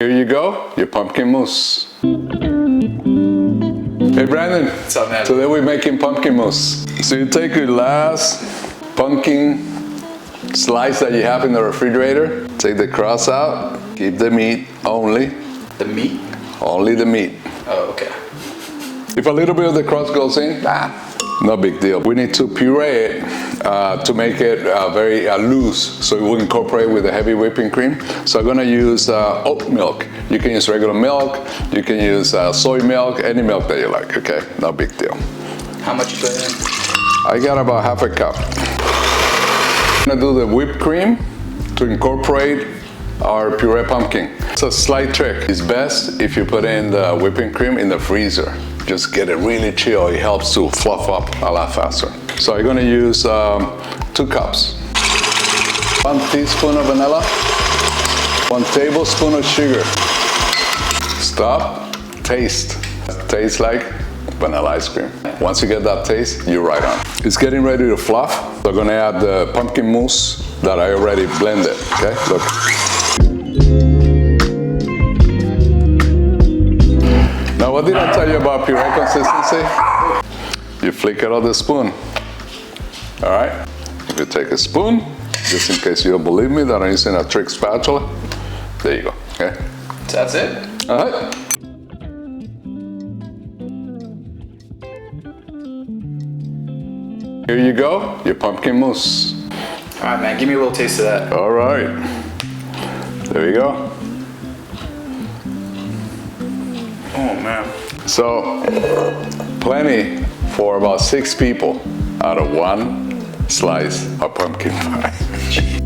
Here you go, your pumpkin mousse. Hey Brandon, what's up, man? Today we're making pumpkin mousse. So you take your last pumpkin slice that you have in the refrigerator, take the crust out, keep the meat only. The meat? Only the meat. Oh, okay. If a little bit of the crust goes in, no big deal. We need to puree it to make it very loose so it will incorporate with the heavy whipping cream. So I'm gonna use oat milk. You can use regular milk, you can use soy milk, any milk that you like, okay? No big deal. How much you put in? I got about half a cup. I'm gonna do the whipped cream to incorporate our puree pumpkin. It's a slight trick. It's best if you put in the whipping cream in the freezer. Just get it really chill. It helps to fluff up a lot faster. So I'm gonna use 2 cups. 1 teaspoon of vanilla, 1 tablespoon of sugar. Stop, taste. Tastes like vanilla ice cream. Once you get that taste, you're right on. It's getting ready to fluff. So I'm gonna add the pumpkin mousse that I already blended, okay? Look. Now, what did I tell you about puree consistency? You flick it on the spoon. All right? If you take a spoon, just in case you don't believe me that I'm using a trick spatula, there you go, okay? So that's it? All right. Here you go, your pumpkin mousse. All right, man, give me a little taste of that. All right. There you go. Oh, man. So, plenty for about 6 people out of 1 slice of pumpkin pie.